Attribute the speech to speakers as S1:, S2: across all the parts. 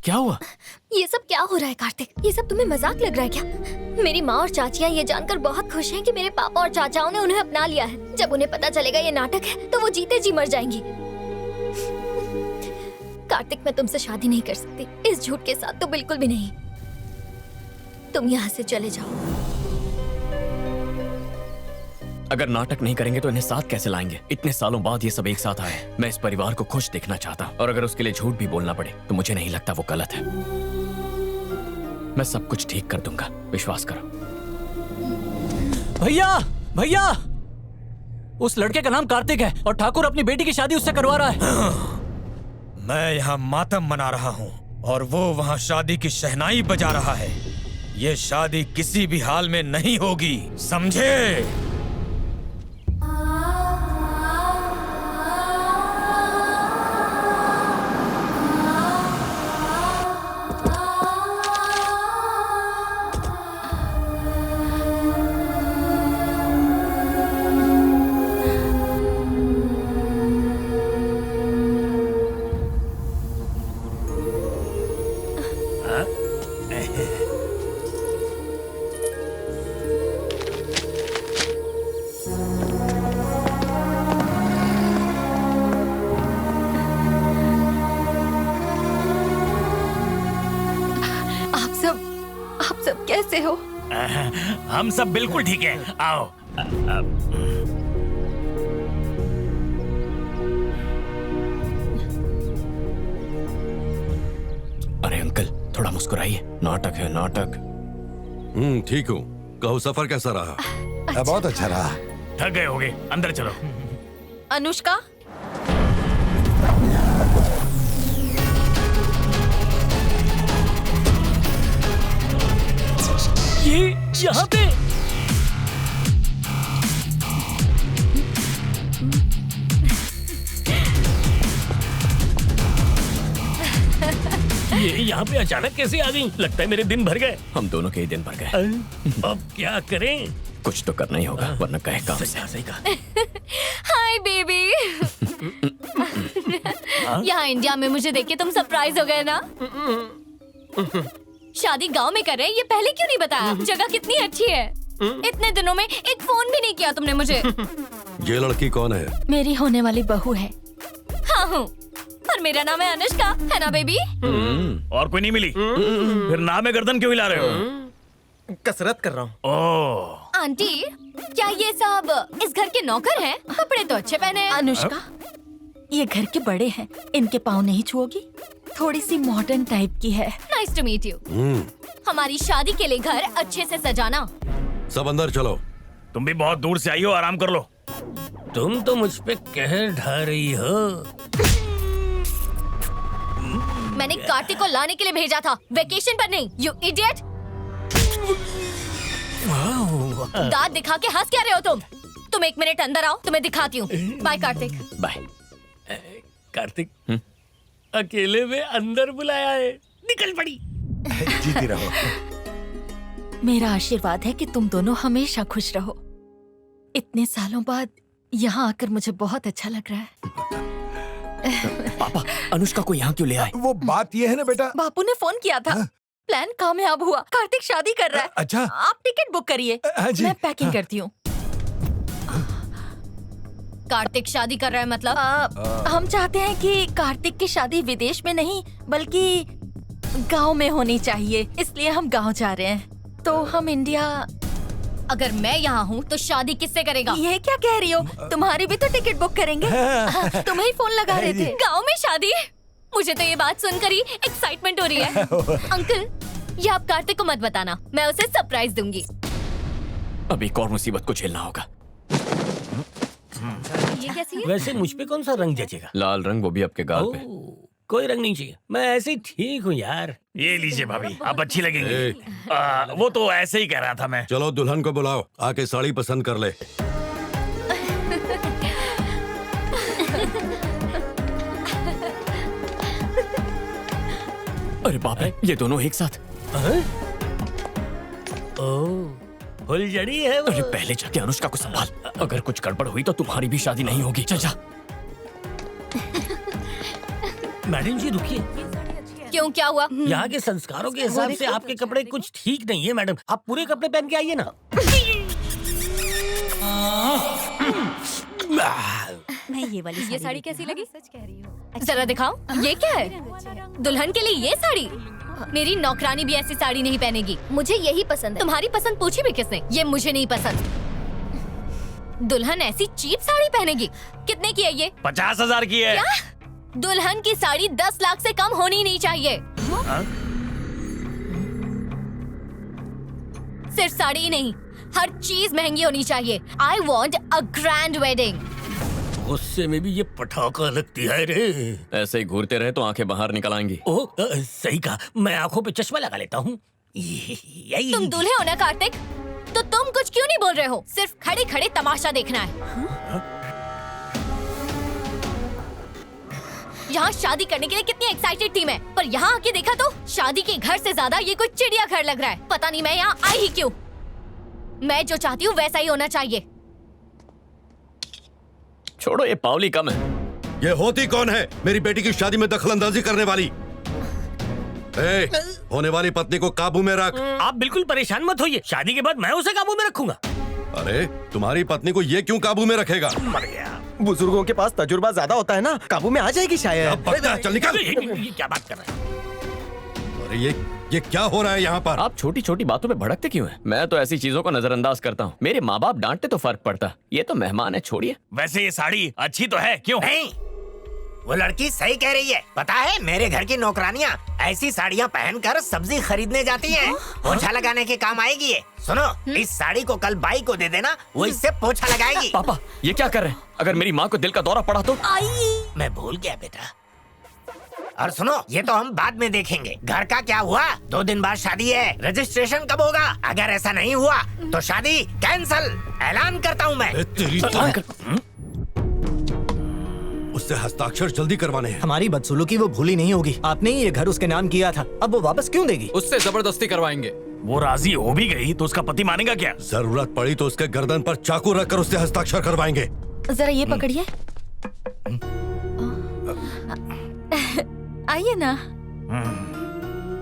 S1: क्या हुआ?
S2: ये सब क्या हो रहा है कार्तिक? ये सब तुम्हें मजाक लग रहा है क्या? मेरी माँ और चाचियाँ ये जानकर बहुत खुश हैं कि मेरे पापा और चाचाओं ने उन्हें अपना लिया है। जब उन्हें पता चलेगा ये नाटक है तो वो जीते जी मर जाएंगी। कार्तिक, मैं तुमसे शादी नहीं कर सकती, इस झूठ के साथ तो बिल्कुल भी नहीं। तुम यहाँ से चले जाओ।
S1: अगर नाटक नहीं करेंगे तो इन्हें साथ कैसे लाएंगे? इतने सालों बाद ये सब एक साथ आए। मैं इस परिवार को खुश देखना चाहता, और अगर उसके लिए झूठ भी बोलना पड़े तो मुझे नहीं लगता वो गलत है। मैं सब कुछ ठीक कर दूंगा, विश्वास करो।
S3: भैया भैया, उस लड़के का नाम कार्तिक है और ठाकुर अपनी बेटी की शादी उससे करवा रहा है।
S4: मैं यहाँ मातम मना रहा हूँ और वो वहाँ शादी की शहनाई बजा रहा है। ये शादी किसी भी हाल में नहीं होगी, समझे?
S2: आप सब कैसे हो?
S5: हम सब बिल्कुल ठीक है। आओ।
S1: अरे अंकल, थोड़ा मुस्कुराइए। नाटक है, नाटक।
S6: ठीक हूँ। कहो, सफर कैसा रहा?
S7: बहुत अच्छा रहा।
S5: थक गए होगे, अंदर चलो।
S2: अनुष्का,
S3: ये यहाँ पे
S5: ये यहाँ पे अचानक कैसे आ गई? लगता है मेरे दिन भर गए।
S1: हम दोनों के ही दिन भर गए।
S5: अब क्या करें?
S1: कुछ तो करना ही होगा, वरना कहे काम से।
S5: सही कहा।
S2: Hi baby. यहाँ इंडिया में मुझे देख के तुम सरप्राइज हो गए ना? शादी गांव में कर रहे हैं, ये पहले क्यों नहीं बताया? जगह कितनी अच्छी है। इतने दिनों में एक फोन भी नहीं किया तुमने मुझे।
S6: ये लड़की कौन है?
S2: मेरी होने वाली बहू है। हाँ हूँ, और मेरा नाम है अनुष्का, है ना बेबी?
S5: और कोई नहीं मिली? फिर नाम में गर्दन क्यों हिला रहे हो?
S7: कसरत कर रहा हूँ।
S5: ओह,
S2: आंटी, क्या ये सब इस घर के नौकर हैं? कपड़े तो अच्छे पहने हैं।
S8: अनुष्का, ये घर के बड़े हैं, इनके पाँव नहीं छुओगी? थोड़ी सी मॉडर्न टाइप की है।
S2: Nice to meet you. हमारी शादी के लिए घर अच्छे से सजाना।
S6: सब अंदर चलो।
S5: तुम भी बहुत दूर से आई हो, आराम कर लो। तुम तो मुझ पे कहर ढा रही हो।
S2: मैंने कार्तिक को लाने के लिए भेजा था, वेकेशन पर नहीं। You idiot. दांत दिखा के हंस क्या रहे हो तुम? तुम 1 मिनट अंदर आओ, तुम्हें दिखाती हूँ। बाय कार्तिक।
S1: बाय।
S5: कार्तिक, अकेले में अंदर बुलाया है, निकल पड़ी।
S7: जीती रहो।
S8: मेरा आशीर्वाद है कि तुम दोनों हमेशा खुश रहो। इतने सालों बाद यहाँ आकर मुझे बहुत अच्छा लग रहा है।
S1: पापा, अनुष्का को यहाँ क्यों ले आए?
S7: वो बात ये है ना बेटा।
S8: बापू ने फोन किया था। प्लान कामयाब हुआ। कार्तिक शादी कर रहा है।
S7: अच्छा।
S8: आप टिकट बुक करिए,
S7: हाँ जी।
S8: मैं पैकिंग करती हूँ।
S2: कार्तिक शादी कर रहा है मतलब?
S8: हम चाहते हैं कि कार्तिक की शादी विदेश में नहीं बल्कि गांव में होनी चाहिए, इसलिए हम गांव जा रहे हैं। तो हम इंडिया।
S2: अगर मैं यहाँ हूँ तो शादी किससे करेगा?
S8: ये क्या कह रही हो? तुम्हारी भी तो टिकट बुक करेंगे। तुम्हें ही फोन लगा रहे थे।
S2: गांव में शादी? मुझे तो ये बात सुनकर ही एक्साइटमेंट हो रही है। अंकल, ये आप कार्तिक को मत बताना, मैं उसे सरप्राइज दूंगी।
S1: अब एक और मुसीबत को झेलना होगा।
S2: ये कैसी है?
S5: वैसे मुझ पे कौन सा रंग जचेगा?
S1: लाल रंग, वो भी आपके गाल पे।
S5: कोई रंग नहीं चाहिए, मैं ऐसे ही ठीक हूँ यार। ये लीजिए भाभी, आप अच्छी लगेंगी।
S6: ए,
S5: वो तो ऐसे ही कह रहा था मैं।
S6: चलो दुल्हन को बुलाओ, आके साड़ी पसंद कर ले।
S1: अरे बाप रे, ये दोनों एक साथ।
S5: ओह, फुलझड़ी है वो।
S1: अरे पहले जाके अनुष्का को संभाल, अगर कुछ गड़बड़ हुई तो तुम्हारी भी शादी नहीं होगी। चल जा।
S5: मैडम जी रुकिए,
S8: क्यों, क्या हुआ?
S5: यहाँ के संस्कारों के हिसाब से आपके कपड़े कुछ ठीक नहीं है मैडम। आप पूरे कपड़े पहन के आइए ना।
S9: मैं ये
S8: साड़ी कैसी लगी? सच कह रही हूँ। जरा दिखाओ, ये क्या है? दुल्हन के लिए ये साड़ी? मेरी नौकरानी भी ऐसी साड़ी नहीं पहनेगी।
S2: मुझे यही पसंद है।
S8: तुम्हारी पसंद पूछी भी किसने? ये मुझे नहीं पसंद। दुल्हन ऐसी चीप साड़ी पहनेगी? कितने की है ये?
S5: 50,000 की है।
S8: क्या? दुल्हन की साड़ी 10 लाख से कम होनी नहीं चाहिए। सिर्फ साड़ी ही नहीं, हर चीज महंगी होनी चाहिए। I want a grand wedding.
S5: गुस्से में भी ये पटाखा लगती है रे।
S1: ऐसे ही घूरते रहे तो आंखें बाहर निकल आएंगी।
S5: सही कहा, मैं आंखों पे चश्मा लगा लेता हूँ।
S8: तुम दूल्हे हो ना कार्तिक, तो तुम कुछ क्यों नहीं बोल रहे हो? सिर्फ खड़े खड़े तमाशा देखना है। यहाँ शादी करने के लिए कितनी एक्साइटेड थी मैं, पर यहाँ आके देखा तो शादी के घर से ज्यादा ये कोई चिड़िया घर लग रहा है। पता नहीं मैं यहाँ आई ही क्यों। मैं जो चाहती हूँ वैसा ही होना चाहिए।
S1: छोड़ो, ये पावली कम है।
S6: ये होती कौन है मेरी बेटी की शादी में दखलंदाजी करने वाली? होने वाली पत्नी को काबू में रख।
S5: आप बिल्कुल परेशान मत होइए, शादी के बाद मैं उसे काबू में रखूंगा।
S6: अरे तुम्हारी पत्नी को ये क्यों काबू में रखेगा?
S5: मर गया।
S10: बुजुर्गों के पास तजुर्बा ज्यादा होता है ना, काबू में आ जाएगी शायद।
S6: चल निकल।
S5: ये क्या बात कर रहे हैं?
S6: अरे ये क्या हो रहा है यहाँ पर?
S1: आप छोटी छोटी बातों पे भड़कते क्यों हैं? मैं तो ऐसी चीजों को नजरअंदाज करता हूँ। मेरे माँ बाप डांटते तो फर्क पड़ता। ये तो मेहमान है, छोड़िए।
S5: वैसे ये साड़ी अच्छी तो है, क्यों?
S11: नहीं, वो लड़की सही कह रही है। पता है, मेरे घर की नौकरानियाँ ऐसी साड़ियाँ पहनकर सब्जी खरीदने जाती हैं। पोछा लगाने के काम आएगी ये। सुनो, इस साड़ी को कल बाई को दे देना, वो इससे पोछा लगाएगी।
S1: पापा, ये क्या कर रहे हैं? अगर मेरी माँ को दिल का दौरा पड़ा तो?
S11: मैं भूल गया बेटा। और सुनो, ये तो हम बाद में देखेंगे। घर का क्या हुआ? 2 दिन बाद शादी है। रजिस्ट्रेशन कब होगा? अगर ऐसा नहीं हुआ तो शादी कैंसल। ऐलान करता हूँ मैं।
S6: उससे हस्ताक्षर जल्दी करवाने हैं।
S10: हमारी बदसलूकी वो भूली नहीं होगी। आपने ही ये घर उसके नाम किया था, अब वो वापस क्यों देगी?
S1: उससे जबरदस्ती करवाएंगे।
S5: वो राजी हो भी गई तो उसका पति मानेगा क्या?
S6: जरूरत पड़ी तो उसके गर्दन पर चाकू रखकर उससे हस्ताक्षर करवाएंगे।
S8: जरा ये पकड़िए। आइए ना,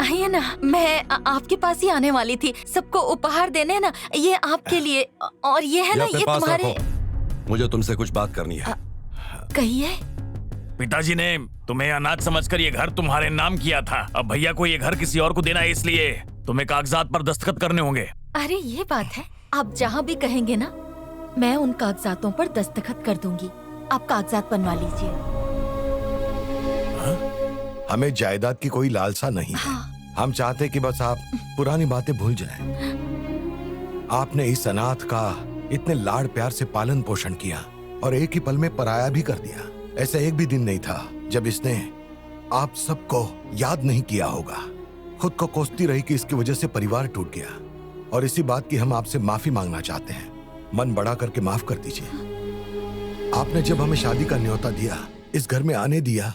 S8: आइए ना। मैं आपके पास ही आने वाली थी सबको उपहार देने ना। ये आपके लिए, और ये है ना, ये तुम्हारे।
S6: मुझे तुमसे कुछ बात करनी है।
S8: कहिए।
S5: पिताजी ने तुम्हें अनाथ समझकर ये घर तुम्हारे नाम किया था। अब भैया को ये घर किसी और को देना है, इसलिए तुम्हें कागजात पर दस्तखत करने होंगे।
S8: अरे ये बात है, आप जहाँ भी कहेंगे ना, मैं उन कागजातों पर दस्तखत कर दूंगी। आप कागजात बनवा लीजिए।
S7: हमें जायदाद की कोई लालसा नहीं है। हम चाहते कि बस आप पुरानी बातें भूल जाएं। आपने इस अनाथ का इतने लाड़ प्यार से पालन पोषण किया और एक ही पल में पराया भी कर दिया। ऐसा एक भी दिन नहीं था जब इसने आप सबको याद नहीं किया होगा। खुद को कोसती रही कि इसकी वजह से परिवार टूट गया, और इसी बात की हम आपसे माफी मांगना चाहते हैं। मन बड़ा करके माफ कर दीजिए। आपने जब हमें शादी का न्योता दिया, इस घर में आने दिया,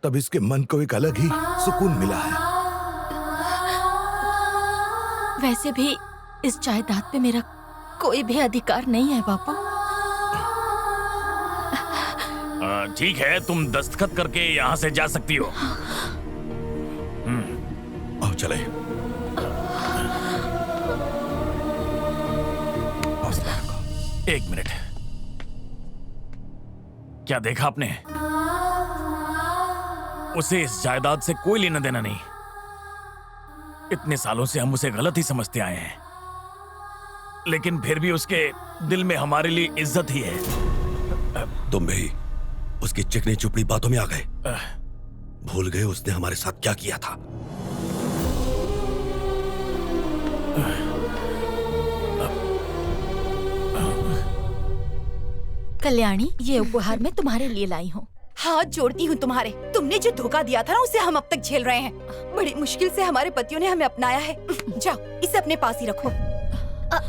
S7: तब इसके मन को एक अलग ही सुकून मिला है।
S8: वैसे भी इस जायदाद पे मेरा कोई भी अधिकार नहीं है बापू।
S5: ठीक है, तुम दस्तखत करके यहाँ से जा सकती हो।
S6: आओ चले।
S5: एक मिनट, क्या देखा आपने? उसे इस जायदाद से कोई लेना देना नहीं। इतने सालों से हम उसे गलत ही समझते आए हैं, लेकिन फिर भी उसके दिल में हमारे लिए इज्जत ही है।
S6: तुम भी उसकी चिकनी चुपड़ी बातों में आ गए। भूल गए उसने हमारे साथ क्या किया था।
S8: कल्याणी, ये उपहार मैं तुम्हारे लिए लाई हूँ।
S9: हाथ जोड़ती हूँ तुम्हारे। तुमने जो धोखा दिया था ना, उसे हम अब तक झेल रहे हैं। बड़ी मुश्किल से हमारे पतियों ने हमें अपनाया है। जाओ, इसे अपने पास ही रखो।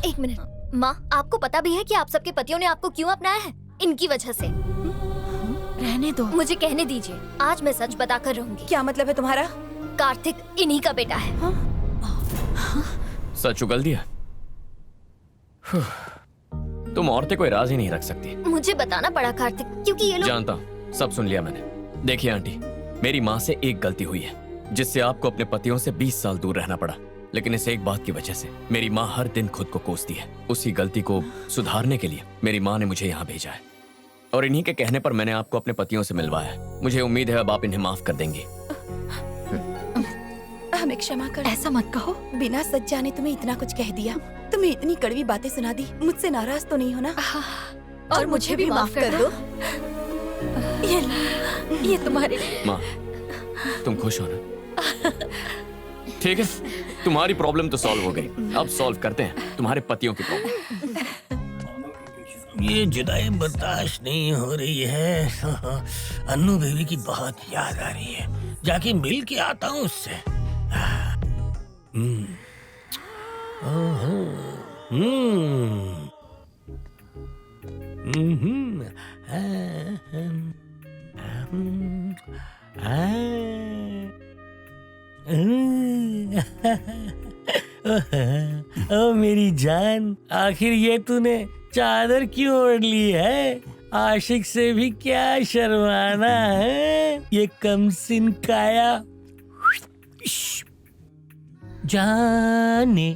S2: एक मिनट माँ, आपको पता भी है कि आप सबके पतियों ने आपको क्यों अपनाया है? इनकी वजह से।
S8: रहने दो,
S2: मुझे कहने दीजिए। आज मैं सच बता कर रहूंगी।
S9: क्या मतलब है तुम्हारा?
S2: कार्तिक इन्हीं का बेटा है।
S1: सच उगल दिया। तुम औरतें कोई राज ही नहीं रख सकती।
S2: मुझे बताना पड़ा कार्तिक, क्योंकि ये लोग।
S1: जानता हूँ, सब सुन लिया मैंने। देखिए आंटी, मेरी माँ से एक गलती हुई है। जिससे आपको अपने पतियों से 20 साल दूर रहना पड़ा। लेकिन इस एक बात की वजह से मेरी माँ हर दिन खुद को कोसती है। उसी गलती को सुधारने के लिए मेरी माँ ने मुझे यहाँ भेजा है और इन्हीं के कहने पर मैंने आपको अपने पतियों से मिलवाया है। मुझे उम्मीद है अब आप इन्हें माफ कर देंगी।
S9: हमें क्षमा कर।
S2: ऐसा मत कहो।
S9: बिना सच जाने तुम्हें इतना कुछ कह दिया, तुम्हें इतनी कड़वी बातें सुना दी। मुझसे नाराज तो नहीं हो ना?
S2: और मुझे भी माफ कर दो। ये तुम्हारे
S1: माँ, तुम खुश हो ना? ठीक है, तुम्हारी प्रॉब्लम तो सॉल्व हो गई। अब सॉल्व करते हैं तुम्हारे पतियों की प्रॉब्लम।
S12: ये जुदाई बर्दाश्त नहीं हो रही है। अन्नू बेबी की बहुत याद आ रही है। जाके मिल के आता हूँ उससे। ओ मेरी जान, आखिर ये तूने चादर क्यों ओढ़ ली है? आशिक से भी क्या शर्माना है? ये कमसिन काया जाने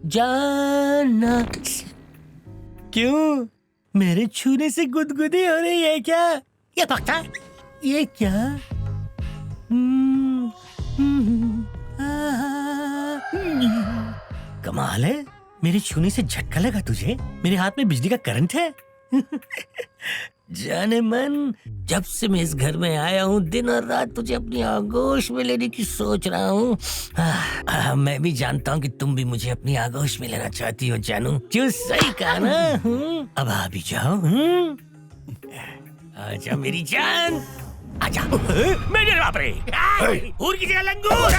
S12: जाना। क्यों, मेरे छूने से गुदगुदी हो रही है क्या? ये पक्का, ये क्या? कमाल है, मेरे छूने से झटका लगा तुझे? मेरे हाथ में बिजली का करंट है? जाने मन, जब से मैं इस घर में आया हूँ दिन और रात तुझे अपनी आगोश में लेने की सोच रहा हूँ। मैं भी जानता हूँ कि तुम भी मुझे अपनी आगोश में लेना चाहती हो जानू। क्यों, सही कहा ना? अब आ भी जाओ। आजा मेरी जान, आजा। मेरे बाप रे, की जगह लंगूर।